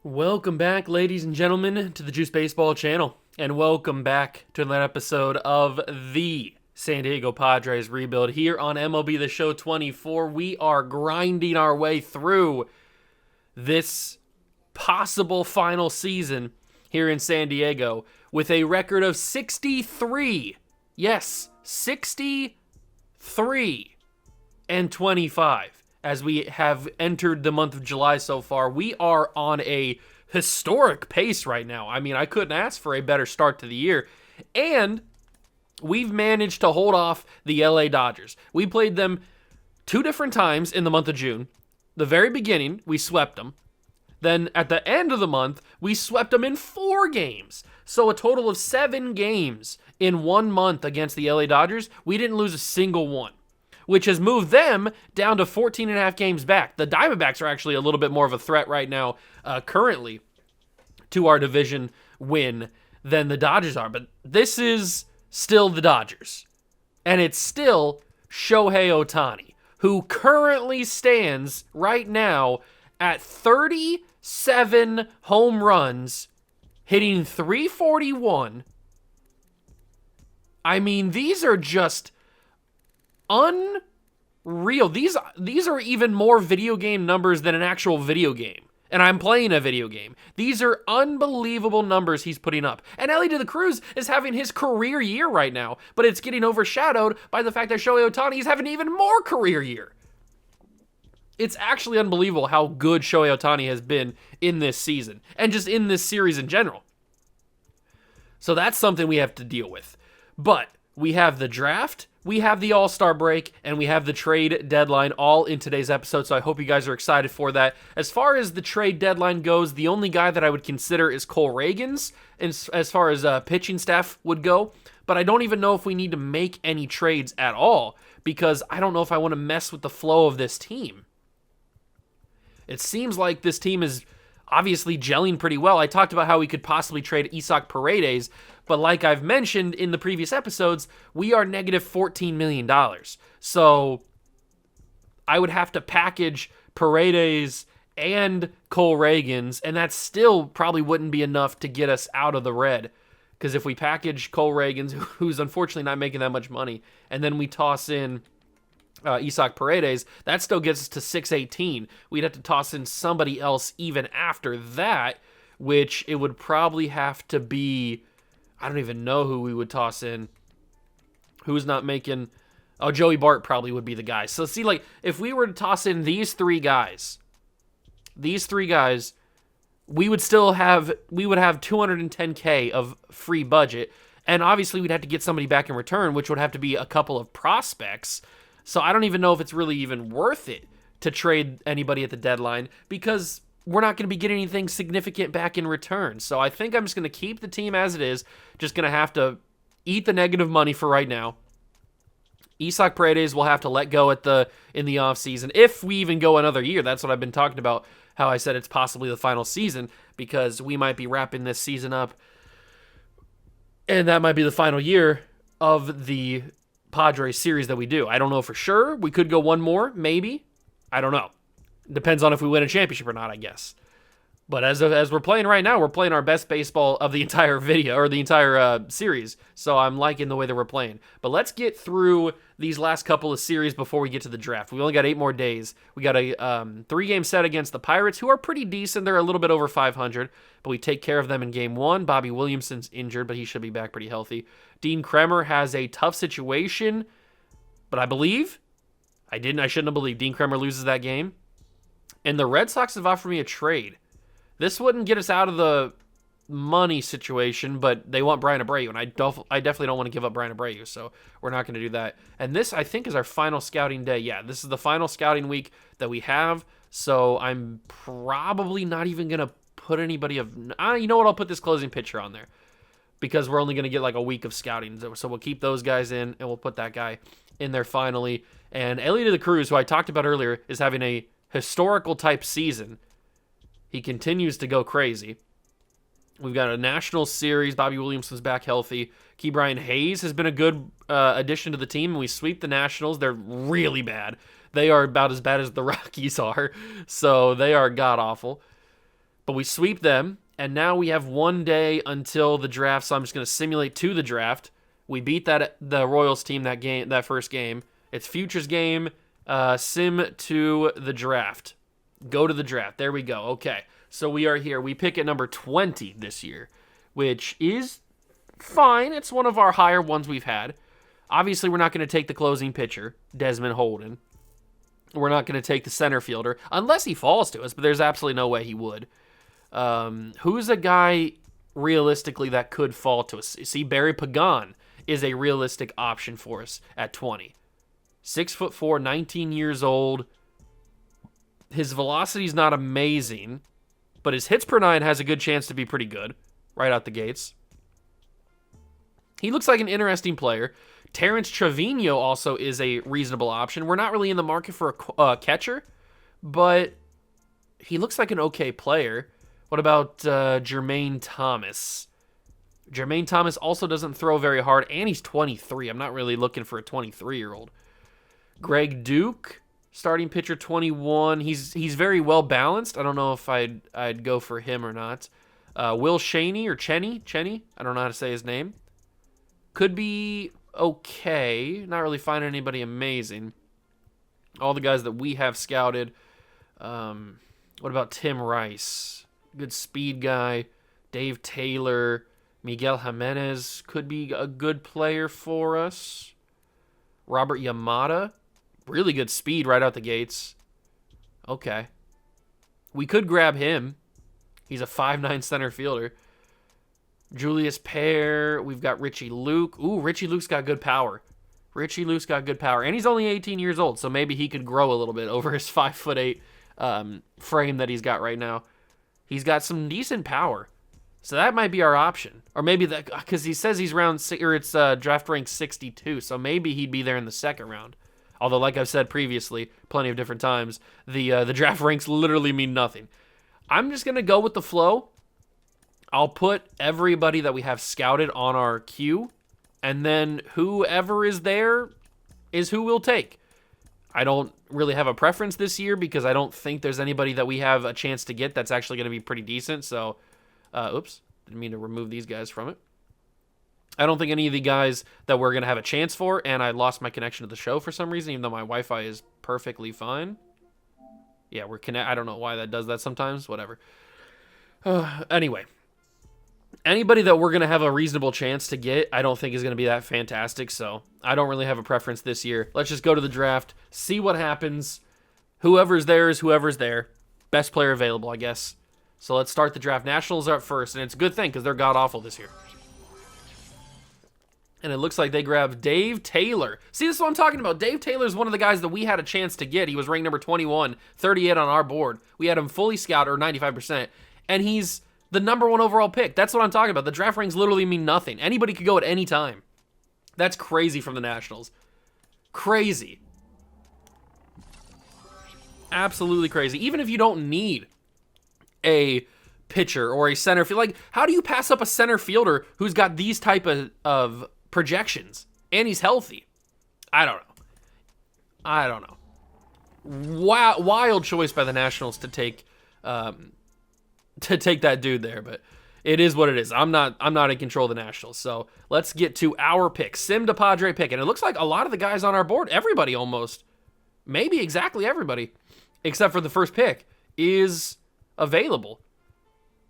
Welcome back, ladies and gentlemen, to the Juice Baseball channel, and welcome back to another episode of the San Diego Padres rebuild here on MLB The Show 24. We are grinding our way through this possible final season here in San Diego with a record of 63. Yes, 63 and 25. As we have entered the month of July so far, we are on a historic pace right now. I mean, I couldn't ask for a better start to the year. And we've managed to hold off the LA Dodgers. We played them 2 different times in the month of June. The very beginning, we swept them. Then at the end of the month, we swept them in 4 games. So a total of 7 games in 1 month against the LA Dodgers. We didn't lose a single one, which has moved them down to 14 and a half games back. The Diamondbacks are actually a little bit more of a threat right now, currently, to our division win than the Dodgers are. But this is still the Dodgers. And it's still Shohei Ohtani, who currently stands right now at 37 home runs, hitting .341. I mean, these are just unreal. These are even more video game numbers than an actual video game. And I'm playing a video game. These are unbelievable numbers he's putting up. And Elly De La Cruz is having his career year right now, but it's getting overshadowed by the fact that Shohei Ohtani is having an even more career year. It's actually unbelievable how good Shohei Ohtani has been in this season, and just in this series in general. So that's something we have to deal with. But we have the draft, we have the All-Star break, and we have the trade deadline all in today's episode, so I hope you guys are excited for that. As far as the trade deadline goes, the only guy that I would consider is Cole Ragans, as far as pitching staff would go, but I don't even know if we need to make any trades at all, because I don't know if I want to mess with the flow of this team. It seems like this team is obviously gelling pretty well. I talked about how we could possibly trade Isaac Paredes, but like I've mentioned in the previous episodes, we are negative $14 million. So I would have to package Paredes and Cole Ragans, and that still probably wouldn't be enough to get us out of the red. Because if we package Cole Ragans, who's unfortunately not making that much money, and then we toss in Isaac Paredes, that still gets us to 618. We'd have to toss in somebody else even after that, which it would probably have to be, I don't even know who we would toss in. Who's not making, Joey Bart probably would be the guy. So see, like, if we were to toss in these three guys, we would still have, we would have $210K of free budget, and obviously we'd have to get somebody back in return, which would have to be a couple of prospects. So I don't even know if it's really even worth it to trade anybody at the deadline, because we're not going to be getting anything significant back in return. So I think I'm just going to keep the team as it is, just going to have to eat the negative money for right now. Isaac Paredes will have to let go in the offseason, if we even go another year. That's what I've been talking about, how I said it's possibly the final season, because we might be wrapping this season up, and that might be the final year of the Padres series that we do. I don't know for sure. We could go one more, maybe. I don't know. Depends on if we win a championship or not, I guess. But as we're playing right now, we're playing our best baseball of the entire video, or the entire series. So I'm liking the way that we're playing. But let's get through these last couple of series before we get to the draft. We only got 8 more days. We got a 3-game set against the Pirates, who are pretty decent. They're a little bit over 500, but we take care of them in game 1. Bobby Williamson's injured, but he should be back pretty healthy. Dean Kremer has a tough situation, but I shouldn't have believed. Dean Kremer loses that game. And the Red Sox have offered me a trade. This wouldn't get us out of the money situation, but they want Brian Abreu, and I definitely don't want to give up Brian Abreu, so we're not going to do that. And this, I think, is our final scouting day. Yeah, this is the final scouting week that we have, so I'm probably not even going to put anybody of... you know what? I'll put this closing pitcher on there, because we're only going to get like a week of scouting. So we'll keep those guys in, and we'll put that guy in there finally. And Elly De La Cruz, who I talked about earlier, is having a historical type season. He continues to go crazy. We've got a national series. Bobby Williamson's back healthy. Ke'Bryan Hayes has been a good addition to the team. We sweep the Nationals. They're really bad. They are about as bad as the Rockies are. So they are god-awful. But we sweep them, and now we have 1 day until the draft, so I'm just going to simulate to the draft. We beat the Royals team that first game. It's futures game, sim to the draft. Go to the draft. There we go. Okay, so we are here. We pick at number 20 this year, which is fine. It's one of our higher ones we've had. Obviously, we're not going to take the closing pitcher, Desmond Holden. We're not going to take the center fielder, unless he falls to us, but there's absolutely no way he would. Who's a guy realistically that could fall to us? See, Barry Pagan is a realistic option for us at 20. 6'4", 19 years old. His velocity's not amazing, but his hits per nine has a good chance to be pretty good right out the gates. He looks like an interesting player. Terrence Trevino also is a reasonable option. We're not really in the market for a catcher, but he looks like an okay player. What about Jermaine Thomas? Jermaine Thomas also doesn't throw very hard, and he's 23. I'm not really looking for a 23-year-old. Greg Duke, starting pitcher, 21. He's very well balanced. I don't know if I'd go for him or not. Will Cheney or Cheney? I don't know how to say his name. Could be okay. Not really finding anybody amazing. All the guys that we have scouted. What about Tim Rice? Good speed guy. Dave Taylor. Miguel Jimenez could be a good player for us. Robert Yamada. Really good speed right out the gates. Okay. We could grab him. He's a 5'9" center fielder. Julius Pear. We've got Richie Luke. Ooh, Richie Luke's got good power. And he's only 18 years old, so maybe he could grow a little bit over his 5'8" frame that he's got right now. He's got some decent power. So that might be our option. Or maybe that, because he says he's it's draft rank 62, so maybe he'd be there in the second round. Although, like I've said previously, plenty of different times, the draft ranks literally mean nothing. I'm just going to go with the flow. I'll put everybody that we have scouted on our queue, and then whoever is there is who we'll take. I don't really have a preference this year because I don't think there's anybody that we have a chance to get that's actually going to be pretty decent. So, oops, didn't mean to remove these guys from it. I don't think any of the guys that we're going to have a chance for, and I lost my connection to the show for some reason, even though my Wi-Fi is perfectly fine. Yeah, I don't know why that does that sometimes. Whatever. Anyway. Anybody that we're going to have a reasonable chance to get, I don't think is going to be that fantastic, so I don't really have a preference this year. Let's just go to the draft, see what happens. Whoever's there is whoever's there. Best player available, I guess. So let's start the draft. Nationals are up first, and it's a good thing because they're god-awful this year. And it looks like they grabbed Dave Taylor. See, this is what I'm talking about. Dave Taylor is one of the guys that we had a chance to get. He was ranked number 21, 38 on our board. We had him fully scouted, or 95%, and he's the number 1 overall pick. That's what I'm talking about. The draft ranks literally mean nothing. Anybody could go at any time. That's crazy from the Nationals. Crazy. Absolutely crazy. Even if you don't need a pitcher or a center field, like, how do you pass up a center fielder who's got these type of projections and he's healthy? I don't know. Wild choice by the Nationals to take that dude there, but it is what it is. I'm not in control of the Nationals. So let's get to our pick. Sim to Padre pick. And it looks like a lot of the guys on our board, everybody almost, maybe exactly everybody, except for the first pick, is available.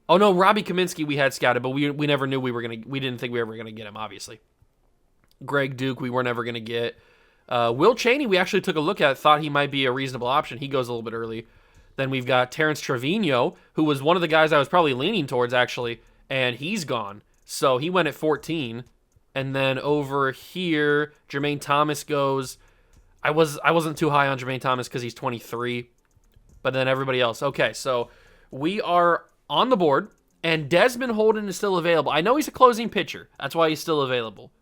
Oh no, Robbie Kaminsky we had scouted, but we never knew we didn't think we were ever gonna get him, obviously. Greg Duke we were never gonna get. Will Cheney we actually took a look at, thought he might be a reasonable option. He goes a little bit early. Then we've got Terrence Trevino, who was one of the guys I was probably leaning towards, actually, and he's gone. So he went at 14. And then over here, Jermaine Thomas goes. I wasn't too high on Jermaine Thomas because he's 23. But then everybody else. Okay, so we are on the board, and Desmond Holden is still available. I know he's a closing pitcher. That's why he's still available.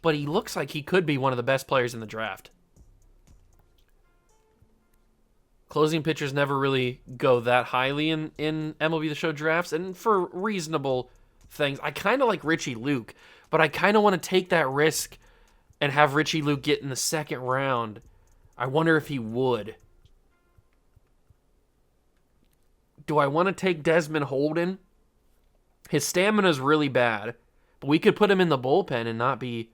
But he looks like he could be one of the best players in the draft. Closing pitchers never really go that highly in MLB The Show drafts, and for reasonable things. I kind of like Richie Luke, but I kind of want to take that risk and have Richie Luke get in the second round. I wonder if he would. Do I want to take Desmond Holden? His stamina is really bad, but we could put him in the bullpen and not be...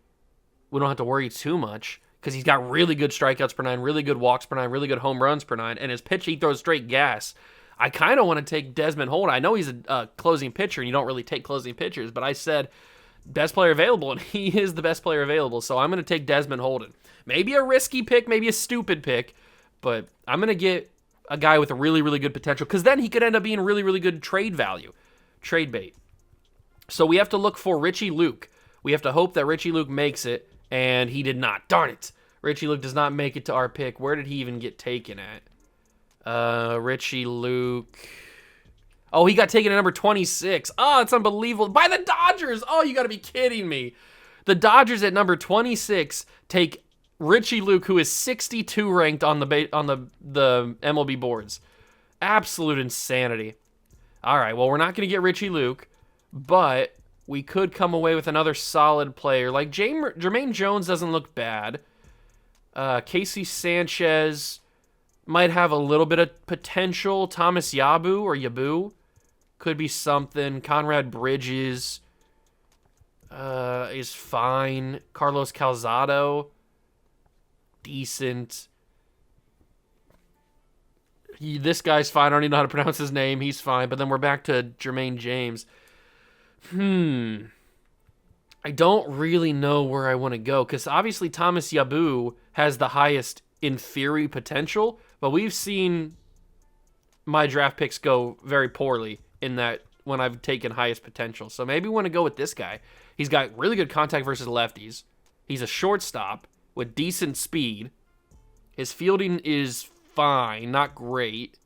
We don't have to worry too much because he's got really good strikeouts per 9, really good walks per 9, really good home runs per 9, and his pitch, he throws straight gas. I kind of want to take Desmond Holden. I know he's a closing pitcher, and you don't really take closing pitchers, but I said best player available, and he is the best player available, so I'm going to take Desmond Holden. Maybe a risky pick, maybe a stupid pick, but I'm going to get a guy with a really, really good potential because then he could end up being really, really good trade value, trade bait. So we have to look for Richie Luke. We have to hope that Richie Luke makes it, and he did not. Darn it. Richie Luke does not make it to our pick. Where did he even get taken at? Richie Luke. Oh, he got taken at number 26. Oh, it's unbelievable. By the Dodgers. Oh, you got to be kidding me. The Dodgers at number 26 take Richie Luke, who is 62 ranked on the MLB boards. Absolute insanity. All right, well, we're not going to get Richie Luke, but we could come away with another solid player. Like Jermaine Jones doesn't look bad. Casey Sanchez might have a little bit of potential. Thomas Yabu could be something. Conrad Bridges is fine. Carlos Calzado, decent. This guy's fine. I don't even know how to pronounce his name. He's fine. But then we're back to Jermaine James. I don't really know where I want to go because obviously Thomas Yabu has the highest in theory potential, but we've seen my draft picks go very poorly in that when I've taken highest potential. So maybe we want to go with this guy. He's got really good contact versus lefties. He's a shortstop with decent speed. His fielding is fine, not great.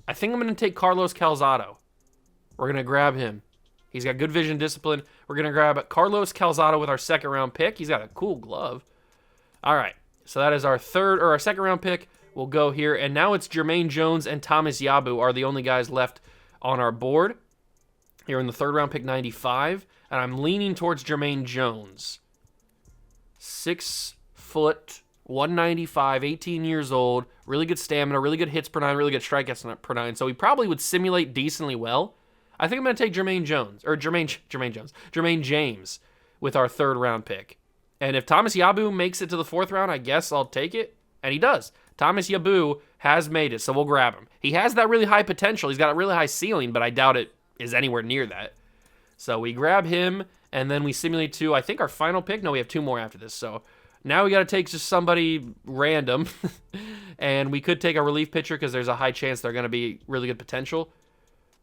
I think I'm going to take Carlos Calzado. We're going to grab him. He's got good vision, discipline. We're going to grab Carlos Calzado with our second round pick. He's got a cool glove. All right. So that is our second round pick. We'll go here. And now it's Jermaine Jones and Thomas Yabu are the only guys left on our board here in the third round pick 95. And I'm leaning towards Jermaine Jones. 6 foot, 195, 18 years old, really good stamina, really good hits per 9, really good strikeouts per 9. So he probably would simulate decently well. I think I'm going to take Jermaine James with our third round pick. And if Thomas Yabu makes it to the fourth round, I guess I'll take it. And he does. Thomas Yabu has made it, so we'll grab him. He has that really high potential. He's got a really high ceiling, but I doubt it is anywhere near that. So we grab him, and then we simulate to, I think, our final pick. No, we have 2 more after this. So now we got to take just somebody random. And we could take a relief pitcher because there's a high chance they're going to be really good potential.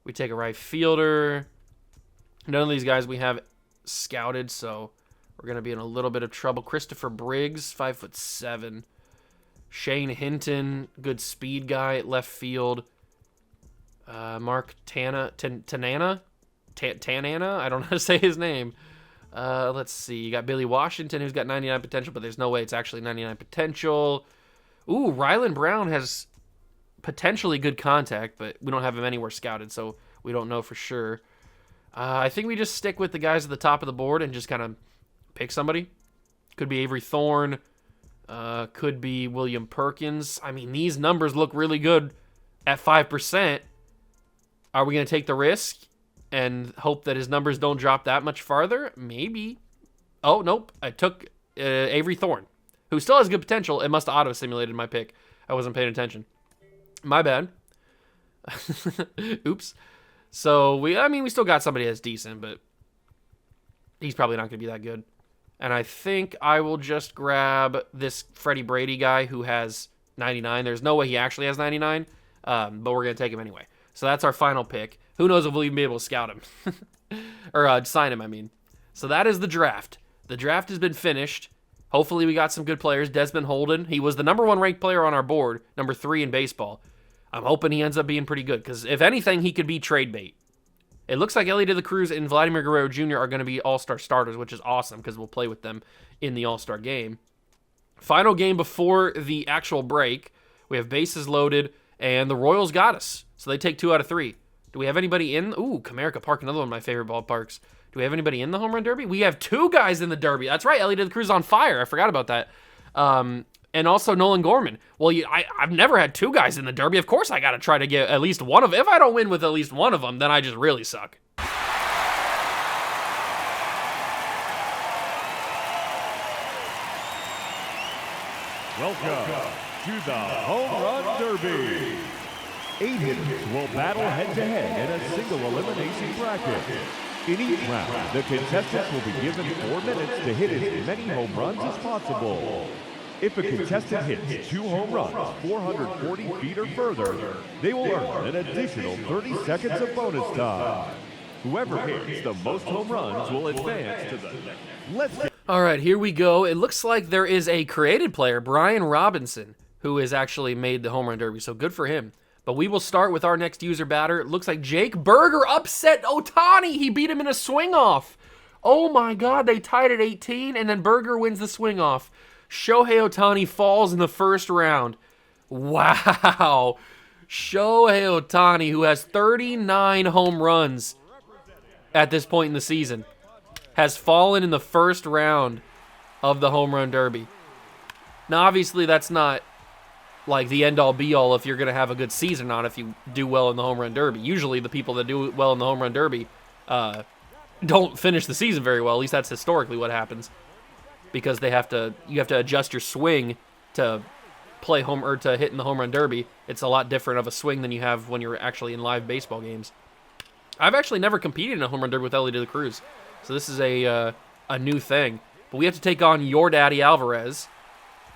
We take a right fielder. None of these guys we have scouted, so we're going to be in a little bit of trouble. Christopher Briggs, 5'7". Shane Hinton, good speed guy at left field. Mark Tanana? I don't know how to say his name. Let's see. You got Billy Washington, who's got 99 potential, but there's no way it's actually 99 potential. Ooh, Rylan Brown has potentially good contact, but we don't have him anywhere scouted, so we don't know for sure. I think we just stick with the guys at the top of the board and just kind of pick somebody. Could be Avery Thorne. Could be William Perkins. I mean, these numbers look really good at 5%. Are we going to take the risk and hope that his numbers don't drop that much farther? Maybe. Oh, nope. I took Avery Thorne, who still has good potential. It must have auto-simulated my pick. I wasn't paying attention. My bad. Oops. So, we still got somebody that's decent, but he's probably not going to be that good. And I think I will just grab this Freddie Brady guy who has 99. There's no way he actually has 99, but we're going to take him anyway. So that's our final pick. Who knows if we'll even be able to scout him. Or sign him, I mean. So that is the draft. The draft has been finished. Hopefully we got some good players. Desmond Holden, he was the number 1 ranked player on our board, number 3 in baseball. I'm hoping he ends up being pretty good because if anything, he could be trade bait. It looks like Ellie De La Cruz and Vladimir Guerrero Jr. are going to be all-star starters, which is awesome because we'll play with them in the all-star game. Final game before the actual break. We have bases loaded, and the Royals got us. So they take 2 out of 3. Do we have anybody in? Ooh, Comerica Park, another one of my favorite ballparks. Do we have anybody in the home run derby? We have 2 guys in the derby. That's right, Ellie De La Cruz on fire. I forgot about that. And also Nolan Gorman. Well, I've never had two guys in the Derby. Of course I got to try to get at least one of them. If I don't win with at least one of them, then I just really suck. Welcome to the Home Run Derby. 8 hitters will battle head-to-head in a single elimination bracket. In each round, the contestants will be given 4 minutes to hit as many home runs as possible. If a contestant hits 2 home runs 440 feet or further, they will earn an additional 30 seconds of bonus time. Whoever hits the most home runs will advance to the next. All right, here we go. It looks like there is a created player, Brian Robinson, who has actually made the Home Run Derby, so good for him. But we will start with our next user batter. It looks like Jake Berger upset Ohtani. He beat him in a swing-off. Oh my God, they tied at 18, and then Berger wins the swing-off. Shohei Ohtani falls in the first round. Wow. Shohei Ohtani, who has 39 home runs at this point in the season, has fallen in the first round of the Home Run Derby. Now, obviously, that's not like the end-all be-all if you're going to have a good season on if you do well in the Home Run Derby. Usually the people that do well in the Home Run Derby don't finish the season very well. At least that's historically what happens, because you have to adjust your swing to play to hit in the Home Run Derby. It's a lot different of a swing than you have when you're actually in live baseball games. I've actually never competed in a Home Run Derby with Ellie de la Cruz, so this is a new thing. But we have to take on your daddy Alvarez,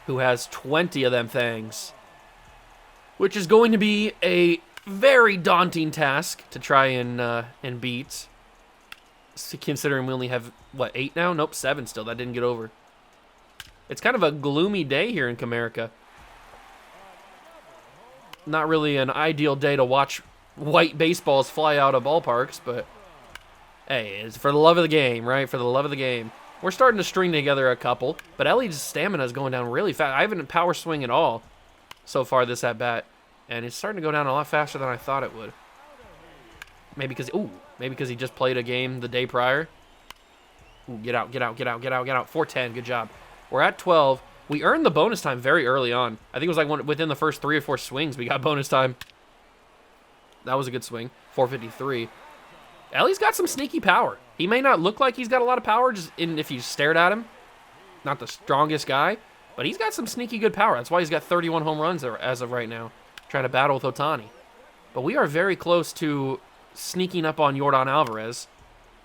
who has 20 of them things, which is going to be a very daunting task to try and beat. Considering we only have, what, 8 now? Nope, 7 still. That didn't get over. It's kind of a gloomy day here in Comerica. Not really an ideal day to watch white baseballs fly out of ballparks, but hey, it's for the love of the game, right? For the love of the game. We're starting to string together a couple, but Ellie's stamina is going down really fast. I haven't power swing at all so far this at-bat, and it's starting to go down a lot faster than I thought it would. Maybe because he just played a game the day prior. Ooh, get out, get out, get out, get out, get out. 410, good job. We're at 12. We earned the bonus time very early on. I think it was like within the first 3 or 4 swings, we got bonus time. That was a good swing. 453. Ellie's got some sneaky power. He may not look like he's got a lot of power just if you stared at him. Not the strongest guy, but he's got some sneaky good power. That's why he's got 31 home runs as of right now, trying to battle with Ohtani. But we are very close to sneaking up on Yordan Alvarez,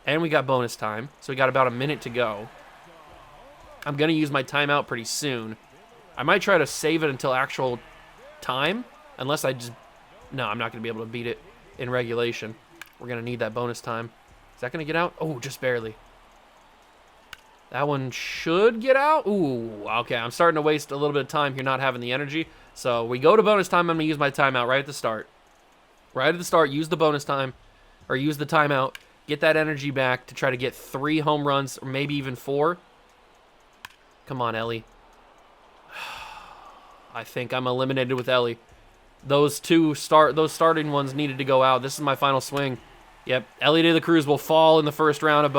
and we got bonus time, so we got about a minute to go. I'm going to use my timeout pretty soon. I might try to save it until actual time, unless I just... No, I'm not going to be able to beat it in regulation. We're going to need that bonus time. Is that going to get out? Oh, just barely. That one should get out. Ooh, okay. I'm starting to waste a little bit of time here not having the energy. So we go to bonus time. I'm going to use my timeout right at the start. Right at the start, use the bonus time, or use the timeout. Get that energy back to try to get 3 home runs, or maybe even 4. Come on, Ellie. I think I'm eliminated with Ellie. Those starting ones needed to go out. This is my final swing. Yep, Ellie de la Cruz will fall in the first round of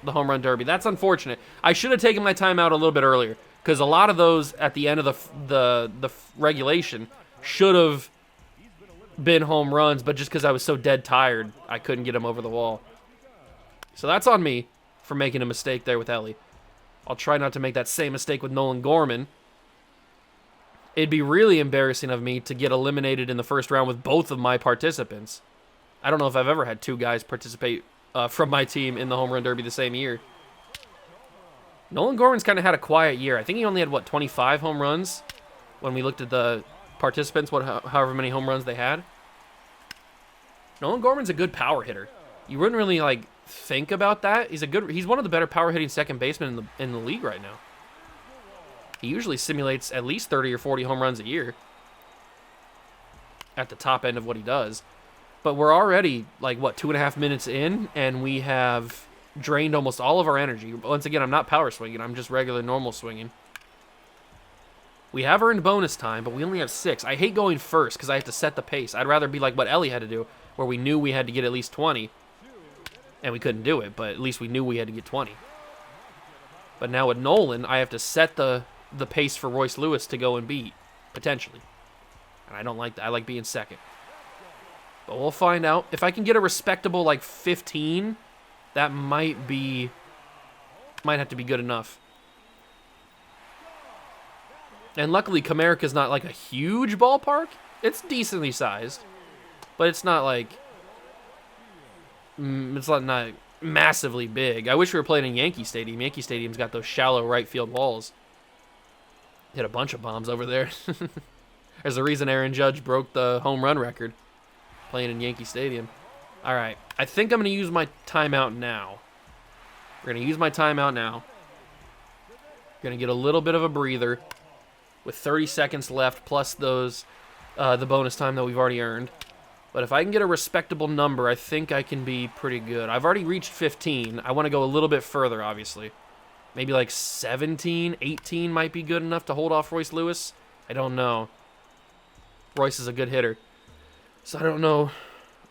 the Home Run Derby. That's unfortunate. I should have taken my timeout a little bit earlier, because a lot of those at the end of the regulation should have been home runs, but just because I was so dead tired, I couldn't get them over the wall. So that's on me for making a mistake there with Ellie. I'll try not to make that same mistake with Nolan Gorman. It'd be really embarrassing of me to get eliminated in the first round with both of my participants. I don't know if I've ever had 2 guys participate from my team in the Home Run Derby the same year. Nolan Gorman's kind of had a quiet year. I think he only had, 25 home runs when we looked at the participants, however many home runs they had. Nolan Gorman's a good power hitter. You wouldn't really, think about that. He's one of the better power hitting second basemen in the league right now. He usually simulates at least 30 or 40 home runs a year at the top end of what he does. But we're already, 2.5 minutes in, and we have drained almost all of our energy. Once again, I'm not power swinging. I'm just regular, normal swinging. We have earned bonus time, but we only have 6. I hate going first because I have to set the pace. I'd rather be like what Ellie had to do, where we knew we had to get at least 20. And we couldn't do it, but at least we knew we had to get 20. But now with Nolan, I have to set the the pace for Royce Lewis to go and beat, potentially. And I don't like that. I like being second. But we'll find out. If I can get a respectable, like, 15, that might have to be good enough. And luckily, Comerica's not, like, a huge ballpark. It's decently sized. But it's not, like... It's not massively big. I wish we were playing in Yankee Stadium. Yankee Stadium's got those shallow right field walls. Hit a bunch of bombs over there. There's a reason Aaron Judge broke the home run record playing in Yankee Stadium. All right. I think I'm going to use my timeout now. We're going to use my timeout now. Going to get a little bit of a breather with 30 seconds left plus those the bonus time that we've already earned. But if I can get a respectable number, I think I can be pretty good. I've already reached 15. I want to go a little bit further, obviously. Maybe like 17, 18 might be good enough to hold off Royce Lewis. I don't know. Royce is a good hitter. So I don't know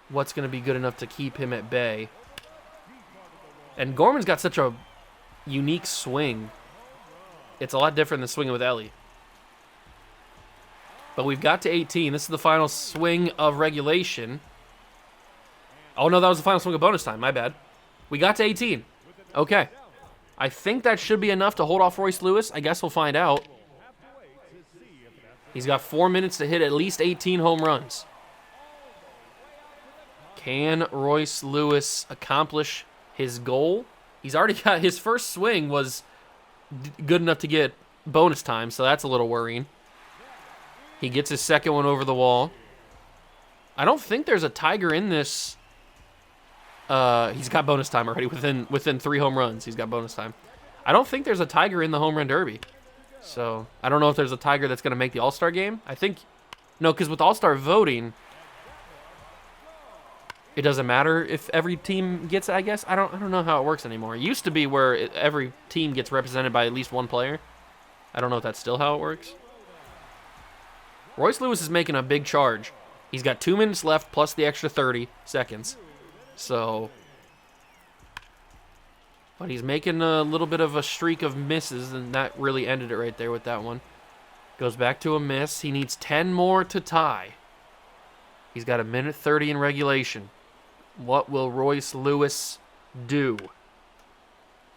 what's going to be good enough to keep him at bay. And Gorman's got such a unique swing. It's a lot different than swinging with Ellie. But we've got to 18. This is the final swing of regulation. Oh, no, that was the final swing of bonus time. My bad. We got to 18. Okay. I think that should be enough to hold off Royce Lewis. I guess we'll find out. He's got 4 minutes to hit at least 18 home runs. Can Royce Lewis accomplish his goal? He's already got his first swing was good enough to get bonus time, so that's a little worrying. He gets his second one over the wall. I don't think there's a Tiger in this. He's got bonus time already within 3 home runs. He's got bonus time. I don't think there's a Tiger in the home run derby. So I don't know if there's a Tiger that's going to make the All-Star game. I think no, because with All-Star voting, it doesn't matter if every team gets it, I guess. I don't know how it works anymore. It used to be where every team gets represented by at least one player. I don't know if that's still how it works. Royce Lewis is making a big charge. He's got 2 minutes left plus the extra 30 seconds. So, but he's making a little bit of a streak of misses, and that really ended it right there with that one. Goes back to a miss. He needs 10 more to tie. He's got 1:30 in regulation. What will Royce Lewis do?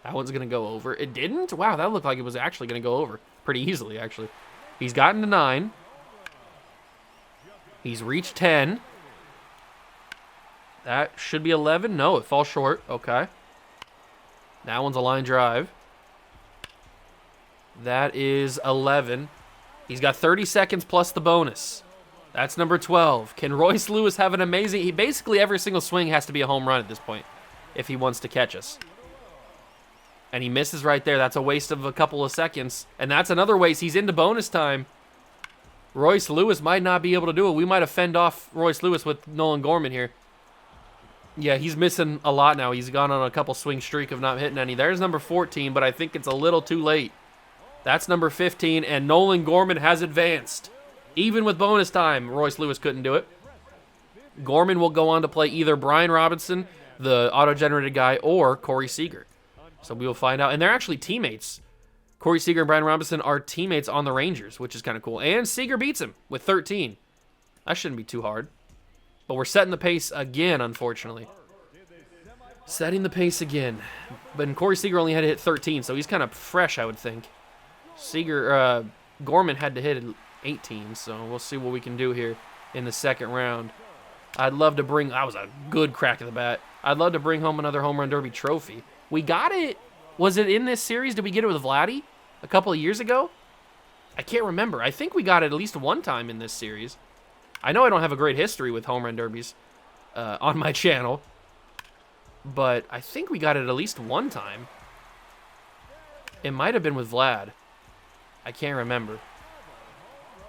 That one's going to go over. It didn't? Wow, that looked like it was actually going to go over pretty easily, actually. He's gotten to 9. He's reached 10. That should be 11. No, it falls short. Okay. That one's a line drive. That is 11. He's got 30 seconds plus the bonus. That's number 12. Can Royce Lewis have an amazing... basically every single swing has to be a home run at this point if he wants to catch us. And he misses right there. That's a waste of a couple of seconds. And that's another waste. He's into bonus time. Royce Lewis might not be able to do it. We might have fend off Royce Lewis with Nolan Gorman here. Yeah, he's missing a lot now. He's gone on a couple swing streak of not hitting any. There's number 14, but I think it's a little too late. That's number 15, and Nolan Gorman has advanced. Even with bonus time, Royce Lewis couldn't do it. Gorman will go on to play either Brian Robinson, the auto-generated guy, or Corey Seager. So we will find out. And they're actually teammates. Corey Seager and Brian Robinson are teammates on the Rangers, which is kind of cool. And Seager beats him with 13. That shouldn't be too hard. But we're setting the pace again, unfortunately. Setting the pace again. But Corey Seager only had to hit 13, so he's kind of fresh, I would think. Gorman had to hit 18, so we'll see what we can do here in the second round. I'd love to bring... That was a good crack of the bat. I'd love to bring home another home run derby trophy. We got it. Was it in this series? Did we get it with Vladdy a couple of years ago? I can't remember. I think we got it at least one time in this series. I know I don't have a great history with home run derbies on my channel, but I think we got it at least one time. It might have been with Vlad. I can't remember.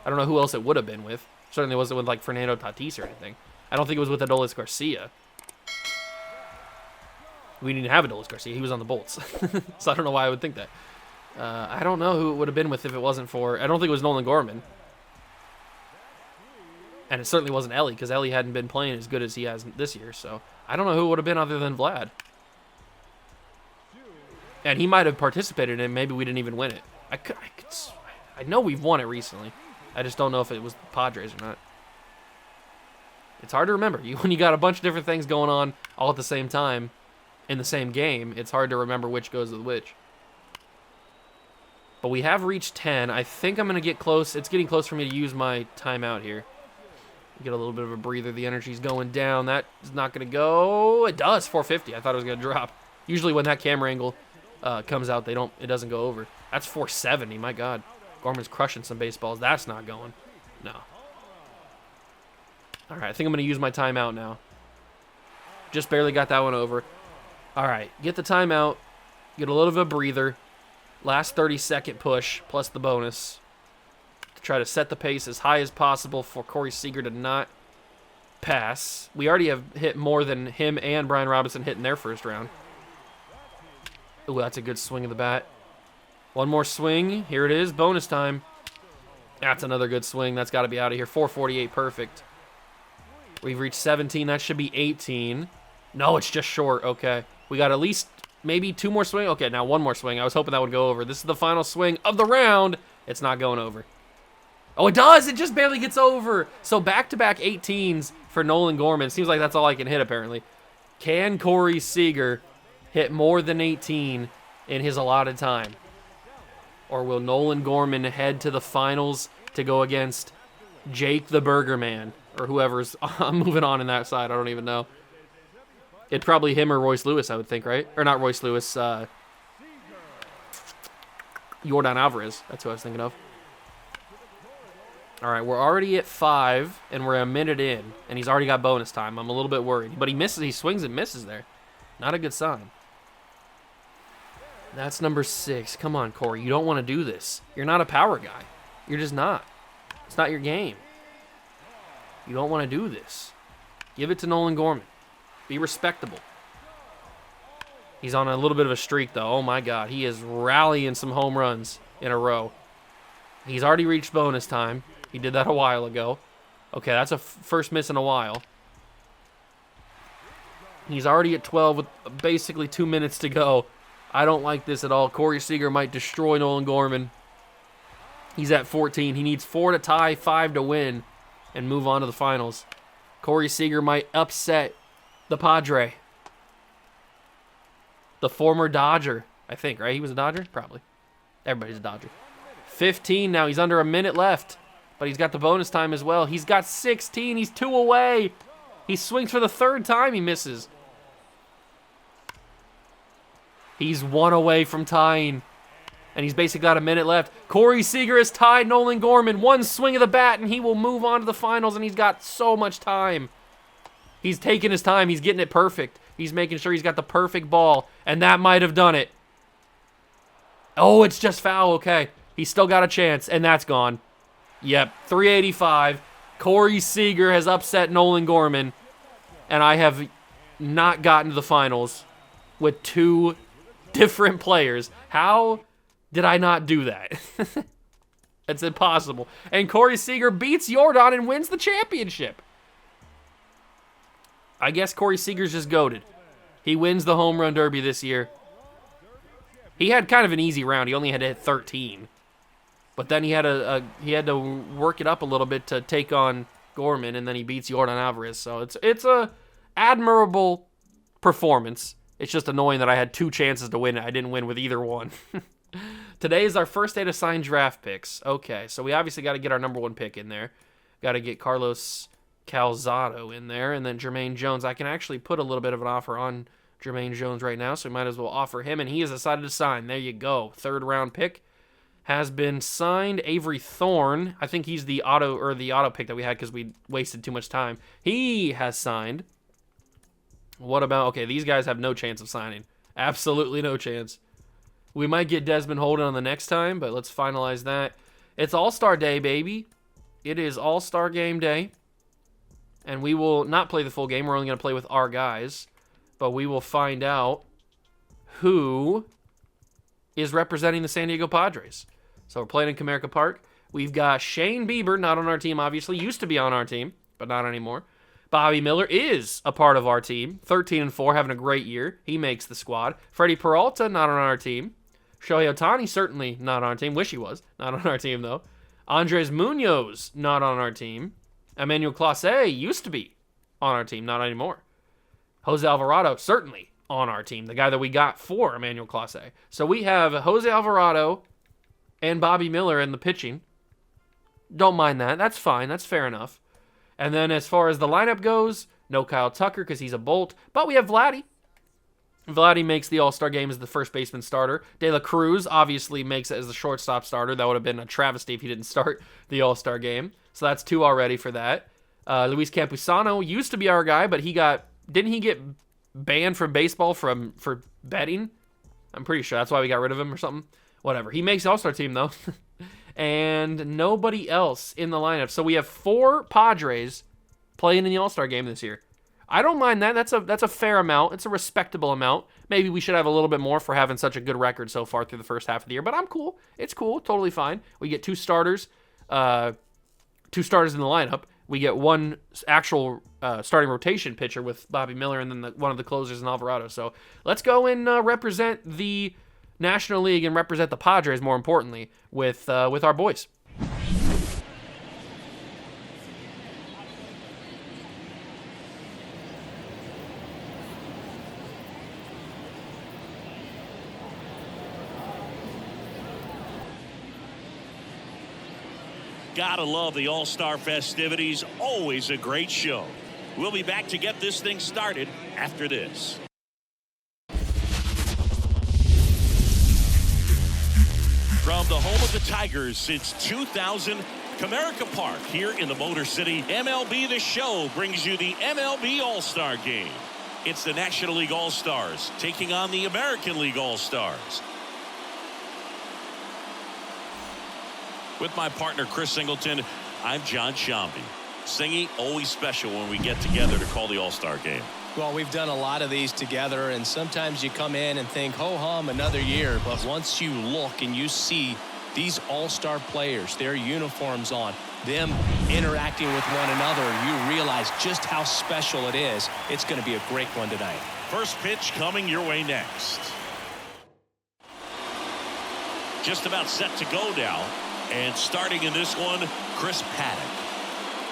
I don't know who else it would have been with. Certainly wasn't with, like, Fernando Tatis or anything. I don't think it was with Adolis Garcia. We didn't have Adolis Garcia. He was on the Bolts. So I don't know why I would think that. I don't know who it would have been with if it wasn't for... I don't think it was Nolan Gorman. And it certainly wasn't Ellie, because Ellie hadn't been playing as good as he has this year. So I don't know who it would have been other than Vlad. And he might have participated in it. Maybe we didn't even win it. I I know we've won it recently. I just don't know if it was the Padres or not. It's hard to remember. When you got a bunch of different things going on all at the same time in the same game, it's hard to remember which goes with which. But we have reached 10. I think I'm going to get close. It's getting close for me to use my timeout here. Get a little bit of a breather. The energy's going down. That is not going to go. It does. 450. I thought it was going to drop. Usually when that camera angle comes out, it doesn't go over. That's 470. My God. Gorman's crushing some baseballs. That's not going. No. All right, I think I'm going to use my timeout now. Just barely got that one over. All right, get the timeout. Get a little bit of a breather. Last 30-second push plus the bonus to try to set the pace as high as possible for Corey Seager to not pass. We already have hit more than him and Brian Robinson hit in their first round. Ooh, that's a good swing of the bat. One more swing. Here it is. Bonus time. That's another good swing. That's got to be out of here. 448, perfect. We've reached 17. That should be 18. No, it's just short. Okay. We got at least maybe 2 more swing. Okay, now 1 more swing. I was hoping that would go over. This is the final swing of the round. It's not going over. Oh, it does. It just barely gets over. So back-to-back 18s for Nolan Gorman. Seems like that's all I can hit, apparently. Can Corey Seager hit more than 18 in his allotted time? Or will Nolan Gorman head to the finals to go against Jake the Burger Man? Or whoever's moving on in that side. I don't even know. It'd probably him or Royce Lewis, I would think, right? Or not Royce Lewis. Yordan Alvarez. That's who I was thinking of. All right, we're already at 5, and we're a minute in. And he's already got bonus time. I'm a little bit worried. But he misses. He swings and misses there. Not a good sign. That's number 6. Come on, Corey. You don't want to do this. You're not a power guy. You're just not. It's not your game. You don't want to do this. Give it to Nolan Gorman. Be respectable. He's on a little bit of a streak, though. Oh, my God. He is rallying some home runs in a row. He's already reached bonus time. He did that a while ago. Okay, that's a first miss in a while. He's already at 12 with basically 2 minutes to go. I don't like this at all. Corey Seager might destroy Nolan Gorman. He's at 14. He needs 4 to tie, 5 to win, and move on to the finals. Corey Seager might upset the Padre. The former Dodger, I think, right? He was a Dodger? Probably. Everybody's a Dodger. 15 now. He's under a minute left, but he's got the bonus time as well. He's got 16. He's 2 away. He swings for the 3rd time. He misses. He's 1 away from tying. And he's basically got a minute left. Corey Seager has tied Nolan Gorman. 1 swing of the bat, and he will move on to the finals, and he's got so much time. He's taking his time. He's getting it perfect. He's making sure he's got the perfect ball, and that might have done it. Oh, it's just foul. Okay. He's still got a chance, and that's gone. Yep, 385. Corey Seager has upset Nolan Gorman, and I have not gotten to the finals with 2 different players. How did I not do that? It's impossible. And Corey Seager beats Yordan and wins the championship. I guess Corey Seager's just goated. He wins the home run derby this year. He had kind of an easy round. He only had to hit 13. But then he had to work it up a little bit to take on Gorman, and then he beats Yordan Alvarez. So it's a admirable performance. It's just annoying that I had 2 chances to win it. I didn't win with either one. Today is our first day to sign draft picks. Okay, so we obviously got to get our number 1 pick in there. Got to get Carlos Calzado in there, and then Jermaine Jones. I can actually put a little bit of an offer on Jermaine Jones right now, so we might as well offer him, and he has decided to sign. There you go. 3rd round pick has been signed. Avery Thorne, I think he's the auto pick that we had because we wasted too much time. He has signed. What about, okay, these guys have no chance of signing. Absolutely no chance. We might get Desmond Holden on the next time, but let's finalize that. It's All-Star Day, baby. It is All-Star Game Day. And we will not play the full game. We're only going to play with our guys. But we will find out who is representing the San Diego Padres. So we're playing in Comerica Park. We've got Shane Bieber, not on our team, obviously. Used to be on our team, but not anymore. Bobby Miller is a part of our team. 13-4, having a great year. He makes the squad. Freddie Peralta, not on our team. Shohei Ohtani, certainly not on our team. Wish he was. Not on our team, though. Andres Munoz, not on our team. Emmanuel Clase used to be on our team, not anymore. Jose Alvarado, certainly on our team, the guy that we got for Emmanuel Clase. So we have Jose Alvarado and Bobby Miller in the pitching. Don't mind that. That's fine. That's fair enough. And then as far as the lineup goes, no Kyle Tucker because he's a bolt. But we have Vladdy. Vladdy makes the All-Star game as the first baseman starter. De La Cruz obviously makes it as the shortstop starter. That would have been a travesty if he didn't start the All-Star game. So that's 2 already for that. Luis Campusano used to be our guy, but didn't he get banned from baseball for betting? I'm pretty sure that's why we got rid of him or something. Whatever. He makes the All-Star team, though. And nobody else in the lineup. So we have 4 Padres playing in the All-Star game this year. I don't mind that. That's a fair amount. It's a respectable amount. Maybe we should have a little bit more for having such a good record so far through the first half of the year. But I'm cool. It's cool. Totally fine. We get 2 starters. 2 starters in the lineup. We get 1 actual starting rotation pitcher with Bobby Miller and then one of the closers in Alvarado. So let's go and represent the National League and represent the Padres, more importantly, with our boys. Gotta love the All-Star festivities. Always a great show. We'll be back to get this thing started after this. From the home of the Tigers since 2000, Comerica Park here in the Motor City, MLB The Show brings you the MLB All-Star Game. It's the National League All-Stars taking on the American League All-Stars. With my partner, Chris Singleton, I'm John Shambi. Singy, always special when we get together to call the All-Star Game. Well, we've done a lot of these together, and sometimes you come in and think, ho-hum, another year. But once you look and you see these all-star players, their uniforms on, them interacting with one another, you realize just how special it is. It's going to be a great one tonight. First pitch coming your way next. Just about set to go now. And starting in this one, Chris Paddock.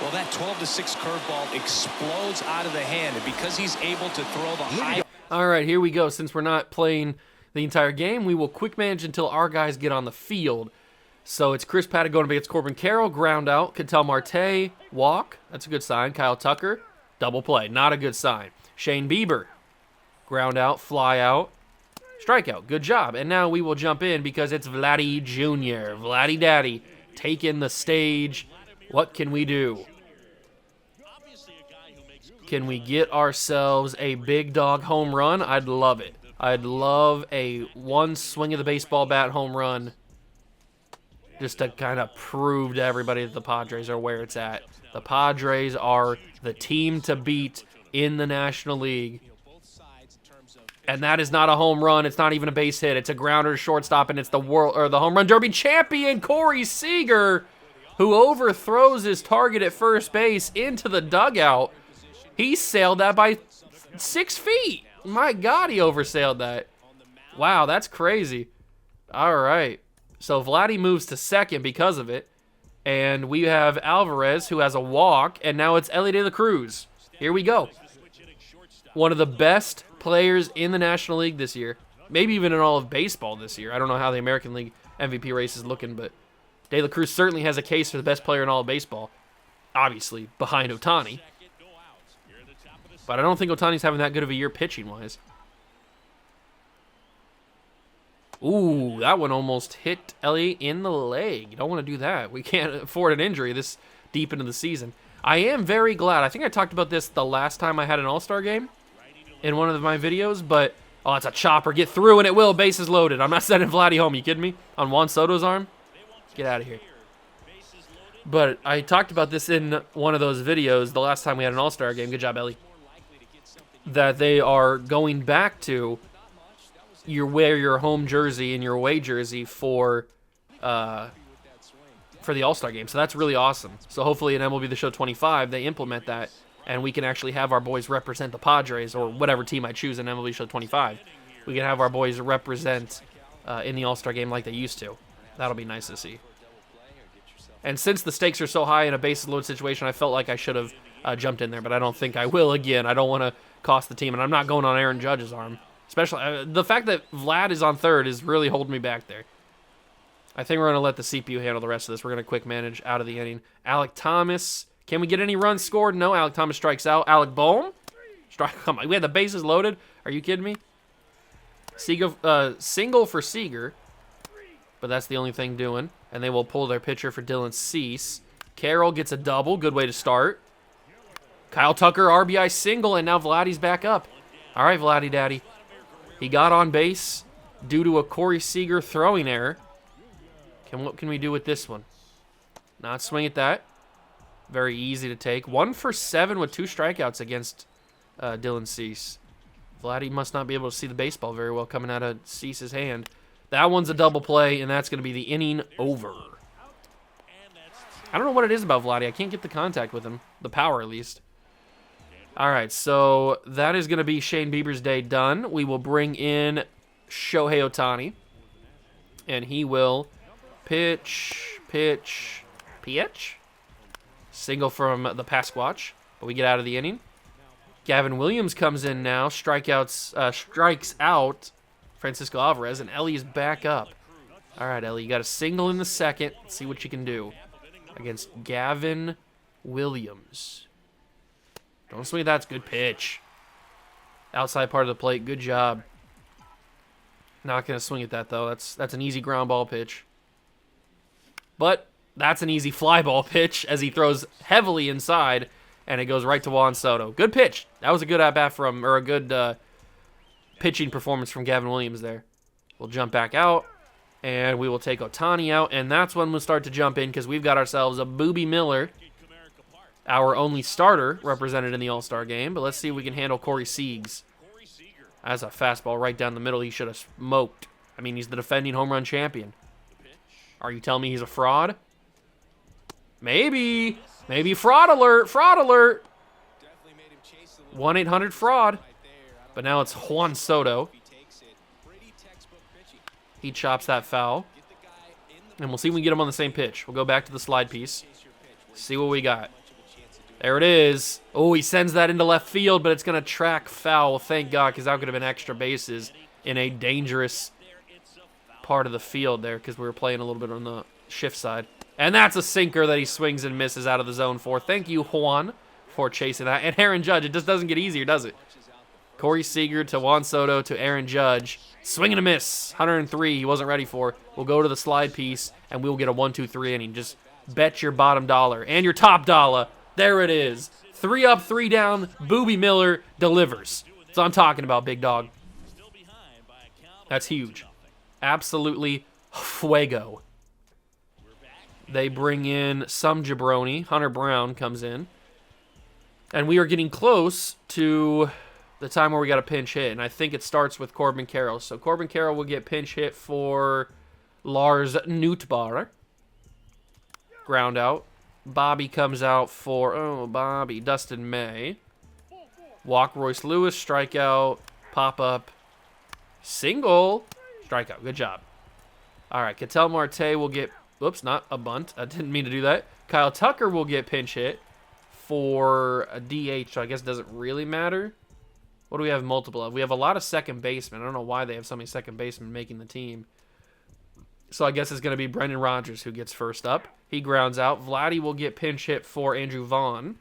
Well, that 12-6 curveball explodes out of the hand, and because he's able to throw the high. All right, here we go. Since we're not playing the entire game, we will quick manage until our guys get on the field. So it's Chris Paddock going up against Corbin Carroll, ground out. Ketel Marte, walk. That's a good sign. Kyle Tucker, double play. Not a good sign. Shane Bieber, ground out, fly out. Strikeout. Good job. And now we will jump in because it's Vladdy Jr. Vladdy Daddy taking the stage. What can we do? Can we get ourselves a big dog home run? I'd love it. I'd love a 1 swing of the baseball bat home run just to kind of prove to everybody that the Padres are where it's at. The Padres are the team to beat in the National League. And that is not a home run. It's not even a base hit. It's a grounder to shortstop, and it's the home run derby champion, Corey Seager, who overthrows his target at first base into the dugout. He sailed that by 6 feet. My God, he oversailed that. Wow, that's crazy. All right. So Vladdy moves to second because of it. And we have Alvarez, who has a walk, and now it's Elly De La Cruz. Here we go. One of the best players in the National League this year. Maybe even in all of baseball this year. I don't know how the American League MVP race is looking, but De La Cruz certainly has a case for the best player in all of baseball. Obviously, behind Ohtani. But I don't think Ohtani's having that good of a year pitching-wise. Ooh, that one almost hit Elly in the leg. You don't want to do that. We can't afford an injury this deep into the season. I am very glad. I think I talked about this the last time I had an All-Star game in one of my videos, but oh, it's a chopper. Get through, and it will. Bases loaded. I'm not sending Vladdy home. You kidding me? On Juan Soto's arm? Get out of here. But I talked about this in one of those videos the last time we had an All-Star game. Good job, Elly. That they are going back to you wear your home jersey and your away jersey for the All-Star game. So that's really awesome. So hopefully in MLB The Show 25, they implement that, and we can actually have our boys represent the Padres or whatever team I choose in MLB Show 25. We can have our boys represent in the All-Star game like they used to. That'll be nice to see. And since the stakes are so high in a bases load situation, I felt like I should have jumped in there, but I don't think I will again. I don't want to cost the team, and I'm not going on Aaron Judge's arm. Especially the fact that Vlad is on third is really holding me back there. I think we're going to let the CPU handle the rest of this. We're going to quick manage out of the inning. Alec Thomas. Can we get any runs scored? No. Alec Thomas strikes out. Alec Bohm. Come on. We had the bases loaded. Are you kidding me? Single for Seager. But that's the only thing doing. And they will pull their pitcher for Dylan Cease. Carroll gets a double. Good way to start. Kyle Tucker, RBI single, and now Vladdy's back up. All right, Vladdy Daddy. He got on base due to a Corey Seager throwing error. What can we do with this one? Not swing at that. Very easy to take. 1 for 7 with 2 strikeouts against Dylan Cease. Vladdy must not be able to see the baseball very well coming out of Cease's hand. That one's a double play, and that's going to be the inning over. I don't know what it is about Vladdy. I can't get the contact with him. The power, at least. All right, so that is going to be Shane Bieber's day done. We will bring in Shohei Ohtani, and he will pitch. Single from the Pasquatch, but we get out of the inning. Gavin Williams comes in now, strikes out Francisco Alvarez, and Ellie is back up. All right, Ellie, you got a single in the second. Let's see what you can do against Gavin Williams. Don't swing, that's good pitch. Outside part of the plate, good job. Not going to swing at that, though. That's an easy ground ball pitch. But that's an easy fly ball pitch as he throws heavily inside, and it goes right to Juan Soto. Good pitch. That was a good at-bat or a good pitching performance from Gavin Williams there. We'll jump back out, and we will take Ohtani out, and that's when we'll start to jump in because we've got ourselves a Boobie Miller, our only starter represented in the All-Star game. But let's see if we can handle Corey Seags. That's a fastball right down the middle he should have smoked. I mean, he's the defending home run champion. Are you telling me he's a fraud? Maybe. Maybe fraud alert. Fraud alert. 1-800-FRAUD. But now it's Juan Soto. He chops that foul. And we'll see if we can get him on the same pitch. We'll go back to the slide piece. See what we got. There it is. Oh, he sends that into left field, but it's going to track foul. Thank God, because that could have been extra bases in a dangerous part of the field there because we were playing a little bit on the shift side. And that's a sinker that he swings and misses out of the zone for. Thank you, Juan, for chasing that. And Aaron Judge, it just doesn't get easier, does it? Corey Seager to Juan Soto to Aaron Judge. Swing and a miss. 103 he wasn't ready for. We'll go to the slide piece, and we'll get a 1-2-3 inning. Just bet your bottom dollar and your top dollar. There it is. 3 up, 3 down. Boobie Miller delivers. That's what I'm talking about, big dog. That's huge. Absolutely fuego. They bring in some jabroni. Hunter Brown comes in. And we are getting close to the time where we got a pinch hit. And I think it starts with Corbin Carroll. So Corbin Carroll will get pinch hit for Lars Nootbaar. Ground out. Bobby comes out for, Dustin May. Walk Royce Lewis, strikeout, pop up, single, strikeout. Good job. All right, Ketel Marte will get, whoops, not a bunt. I didn't mean to do that. Kyle Tucker will get pinch hit for a DH, so I guess it doesn't really matter. What do we have multiple of? We have a lot of second basemen. I don't know why they have so many second basemen making the team. So I guess it's going to be Brendan Rodgers who gets first up. He grounds out. Vladdy will get pinch hit for Andrew Vaughn.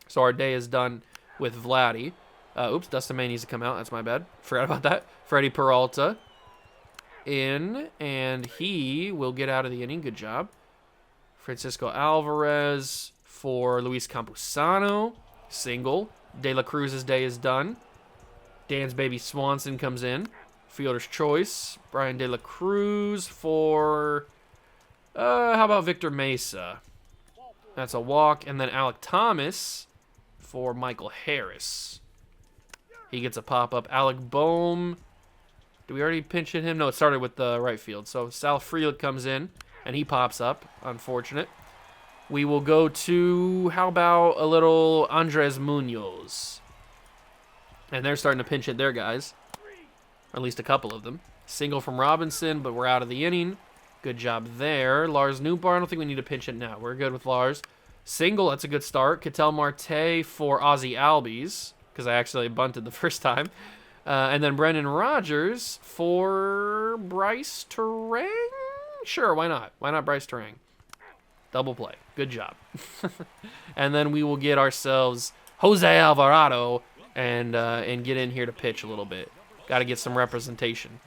So our day is done with Vladdy. Oops, Dustin May needs to come out. That's my bad. Forgot about that. Freddie Peralta in, and he will get out of the inning. Good job. Francisco Alvarez for Luis Campusano. Single. De La Cruz's day is done. Dan's baby Swanson comes in. Fielder's choice. Brian De La Cruz for, how about Victor Mesa? That's a walk. And then Alec Thomas for Michael Harris. He gets a pop-up. Alec Bohm. Did we already pinch hit him? No, it started with the right field. So Sal Frelick comes in, and he pops up. Unfortunate. We will go to, how about a little Andres Munoz? And they're starting to pinch hit their guys. Or at least a couple of them. Single from Robinson, but we're out of the inning. Good job there. Lars Nootbaar, I don't think we need to pinch it now. We're good with Lars. Single, that's a good start. Ketel Marte for Ozzy Albies, because I actually bunted the first time. And then Brendan Rodgers for Bryce Terang? Sure, why not? Why not Bryce Terang? Double play. Good job. And then we will get ourselves Jose Alvarado and get in here to pitch a little bit. Got to get some representation.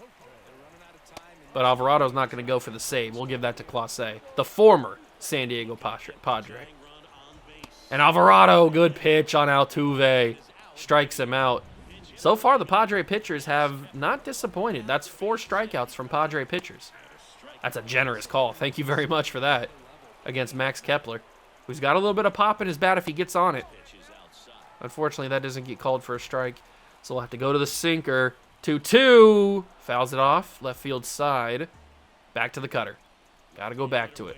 But Alvarado's not going to go for the save. We'll give that to Clase, the former San Diego Padre. And Alvarado, good pitch on Altuve. Strikes him out. So far, the Padre pitchers have not disappointed. That's 4 strikeouts from Padre pitchers. That's a generous call. Thank you very much for that against Max Kepler, who's got a little bit of pop in his bat if he gets on it. Unfortunately, that doesn't get called for a strike, so we'll have to go to the sinker. 2-2. Fouls it off. Left field side. Back to the cutter. Got to go back to it.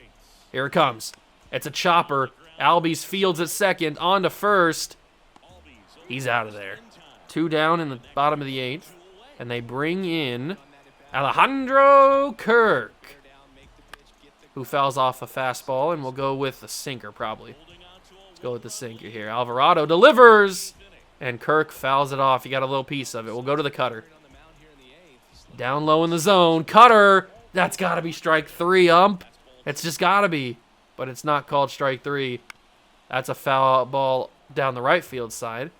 Here it comes. It's a chopper. Albies fields at second. On to first. He's out of there. 2 down in the bottom of the 8th. And they bring in Alejandro Kirk, who fouls off a fastball, and we'll go with the sinker probably. Let's go with the sinker here. Alvarado delivers, and Kirk fouls it off. He got a little piece of it. We'll go to the cutter. Down low in the zone. Cutter. That's got to be strike 3, ump. It's just got to be. But it's not called strike 3. That's a foul ball down the right field side.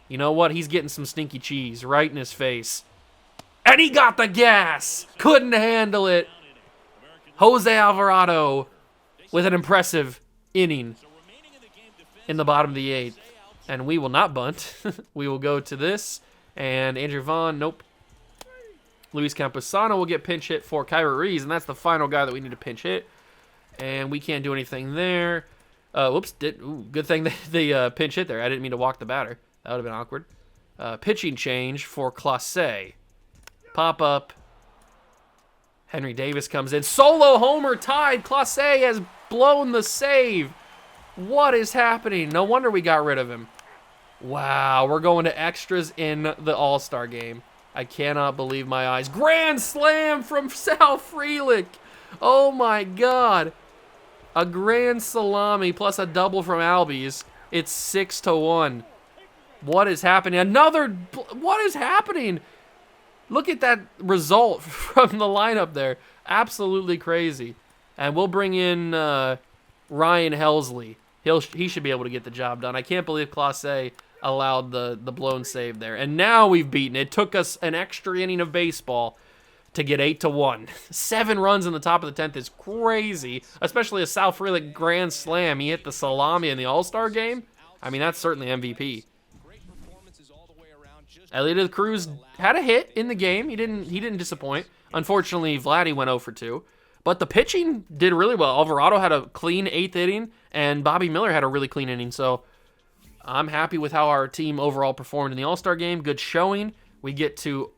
You know what? He's getting some stinky cheese right in his face. And he got the gas. Couldn't handle it. Jose Alvarado with an impressive inning in the bottom of the 8th. And we will not bunt. We will go to this. And Andrew Vaughn, nope. Luis Camposano will get pinch hit for Kyra Reese, and that's the final guy that we need to pinch hit. And we can't do anything there. Whoops. Good thing they pinch hit there. I didn't mean to walk the batter. That would have been awkward. Pitching change for Clase. Pop up. Henry Davis comes in. Solo homer tied. Clase has blown the save. What is happening? No wonder we got rid of him. Wow, we're going to extras in the All-Star game. I cannot believe my eyes. Grand slam from Sal Frelick. Oh my God. A grand salami plus a double from Albies. It's 6-1. What is happening? What is happening? Look at that result from the lineup there. Absolutely crazy. And we'll bring in Ryan Helsley. He should be able to get the job done. I can't believe Clase allowed the blown save there. And now we've beaten. It took us an extra inning of baseball to get 8-1. 7 runs in the top of the 10th is crazy, especially a Sal Frelick grand slam. He hit the salami in the All-Star game. I mean, that's certainly MVP. Elliot of the Cruz had a hit in the game. He didn't disappoint. Unfortunately, Vladdy went 0 for 2. But the pitching did really well. Alvarado had a clean 8th inning, and Bobby Miller had a really clean inning. So I'm happy with how our team overall performed in the All-Star game. Good showing. We get to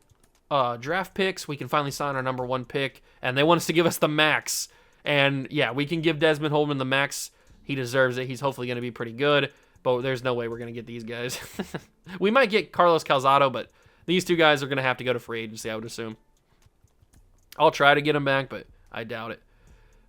draft picks. We can finally sign our number 1 pick, and they want us to give us the max. And yeah, we can give Desmond Holman the max. He deserves it. He's hopefully going to be pretty good, but there's no way we're going to get these guys. We might get Carlos Calzado, but these 2 guys are going to have to go to free agency, I would assume. I'll try to get them back, but I doubt it.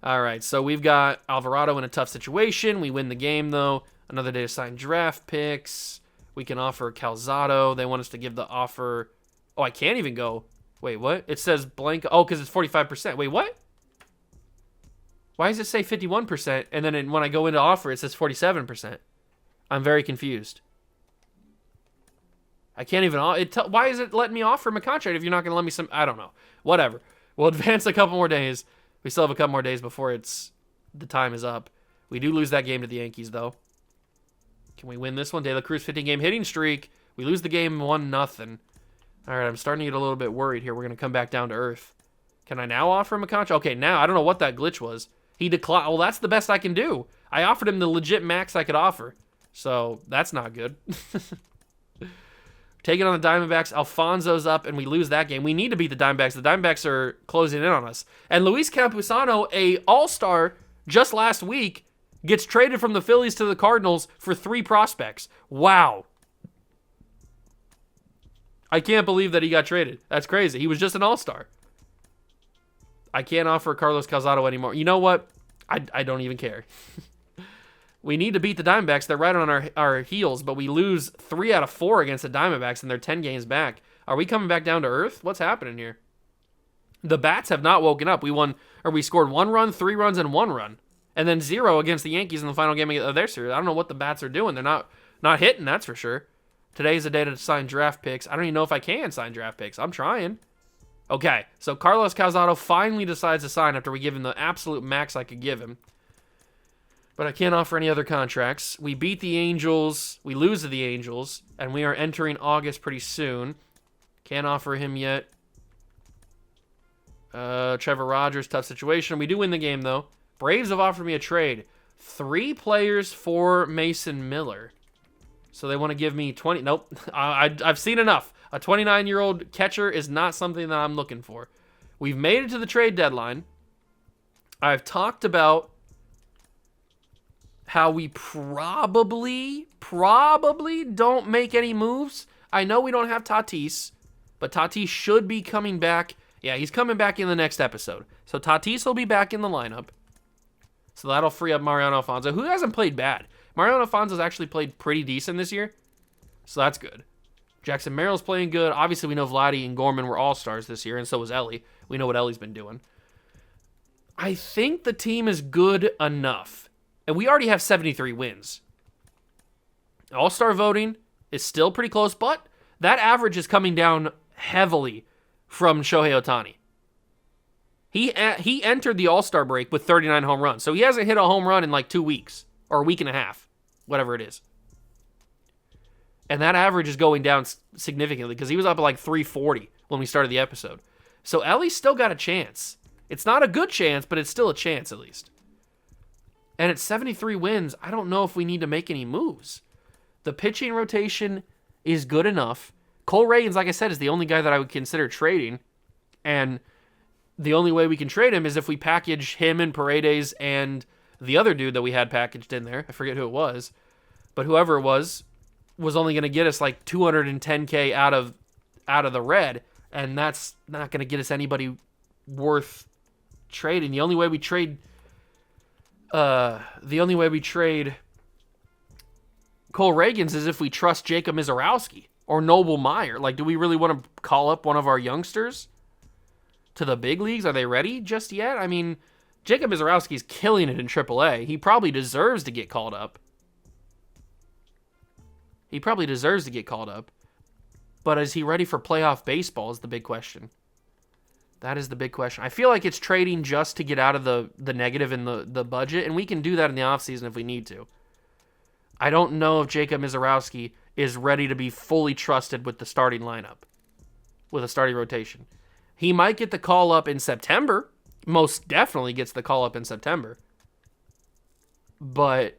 All right, so we've got Alvarado in a tough situation. We win the game, though. Another day to sign draft picks. We can offer Calzado. They want us to give the offer. Oh, I can't even go. Wait, what? It says blank. Oh, because it's 45%. Wait, what? Why does it say 51%? And then when I go into offer, it says 47%. I'm very confused. I can't even. Why is it letting me offer him a contract if you're not going to let me some? I don't know. Whatever. We'll advance a couple more days. We still have a couple more days before the time is up. We do lose that game to the Yankees, though. Can we win this one? De La Cruz 15-game hitting streak. We lose the game 1-0. All right, I'm starting to get a little bit worried here. We're going to come back down to earth. Can I now offer him a contract? Okay, now, I don't know what that glitch was. He declined. Well, that's the best I can do. I offered him the legit max I could offer. So, that's not good. Taking on the Diamondbacks. Alfonso's up, and we lose that game. We need to beat the Diamondbacks. The Diamondbacks are closing in on us. And Luis Campusano, a all-star just last week, gets traded from the Phillies to the Cardinals for 3 prospects. Wow. I can't believe that he got traded. That's crazy. He was just an all-star. I can't offer Carlos Calzado anymore. You know what? I don't even care. We need to beat the Diamondbacks. They're right on our heels, but we lose 3 out of 4 against the Diamondbacks, and they're 10 games back. Are we coming back down to earth? What's happening here? The Bats have not woken up. We scored 1 run, 3 runs, and 1 run. And then 0 against the Yankees in the final game of their series. I don't know what the Bats are doing. They're not hitting, that's for sure. Today's the day to sign draft picks. I don't even know if I can sign draft picks. I'm trying. Okay, so Carlos Calzado finally decides to sign after we give him the absolute max I could give him. But I can't offer any other contracts. We beat the Angels. We lose to the Angels. And we are entering August pretty soon. Can't offer him yet. Trevor Rogers, tough situation. We do win the game, though. Braves have offered me a trade. 3 players for Mason Miller. So they want to give me 20. Nope. I've seen enough. A 29-year-old catcher is not something that I'm looking for. We've made it to the trade deadline. I've talked about how we probably don't make any moves. I know we don't have Tatis, but Tatis should be coming back. Yeah, he's coming back in the next episode. So Tatis will be back in the lineup. So that'll free up Mariano Alfonso, who hasn't played bad. Mariano Alfonso's actually played pretty decent this year. So that's good. Jackson Merrill's playing good. Obviously, we know Vladdy and Gorman were all-stars this year, and so was Ellie. We know what Ellie's been doing. I think the team is good enough. And we already have 73 wins. All-star voting is still pretty close, but that average is coming down heavily from Shohei Ohtani. He entered the All-Star break with 39 home runs, so he hasn't hit a home run in like 2 weeks, or a week and a half, whatever it is. And that average is going down significantly because he was up at like 340 when we started the episode. So Ellie's still got a chance. It's not a good chance, but it's still a chance at least. And at 73 wins, I don't know if we need to make any moves. The pitching rotation is good enough. Cole Reagans, like I said, is the only guy that I would consider trading. And the only way we can trade him is if we package him and Paredes and the other dude that we had packaged in there. I forget who it was. But whoever it was only going to get us like $210K out of the red. And that's not going to get us anybody worth trading. The only way we trade Cole Reagans is if we trust Jacob Mizorowski or Noble Meyer. Like, do we really want to call up one of our youngsters to the big leagues? Are they ready just yet? I mean, Jacob Mizorowski's killing it in AAA. He probably deserves to get called up. But is he ready for playoff baseball is the big question. That is the big question. I feel like it's trading just to get out of the negative in the budget, and we can do that in the offseason if we need to. I don't know if Jacob Mizorowski is ready to be fully trusted with the starting lineup, with a starting rotation. He might get the call up in September. Most definitely gets the call up in September. But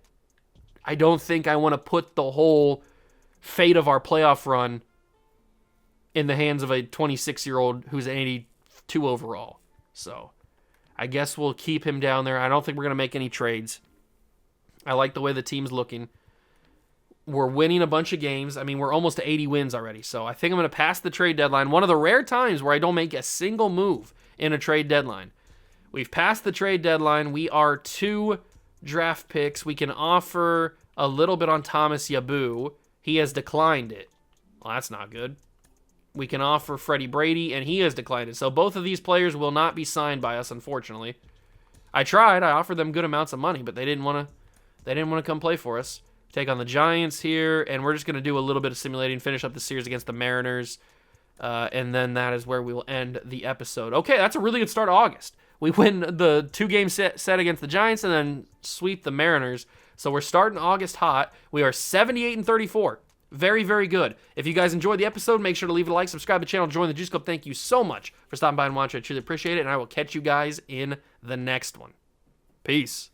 I don't think I want to put the whole fate of our playoff run in the hands of a 26-year-old who's an 82 overall. So I guess we'll keep him down there. I don't think we're going to make any trades. I like the way the team's looking. We're winning a bunch of games. I mean, we're almost to 80 wins already. So I think I'm going to pass the trade deadline. One of the rare times where I don't make a single move in a trade deadline. We've passed the trade deadline. We are 2 draft picks. We can offer a little bit on Thomas Yabu. He has declined it. Well, that's not good. We can offer Freddie Brady, and he has declined it. So both of these players will not be signed by us, unfortunately. I tried. I offered them good amounts of money, but they didn't want to come play for us. Take on the Giants here, and we're just going to do a little bit of simulating, finish up the series against the Mariners, and then that is where we will end the episode. Okay, that's a really good start of August. We win the 2-game set against the Giants and then sweep the Mariners. So we're starting August hot. We are 78-34. Very, very good. If you guys enjoyed the episode, make sure to leave it a like, subscribe to the channel, join the Juice Club. Thank you so much for stopping by and watching. I truly appreciate it, and I will catch you guys in the next one. Peace.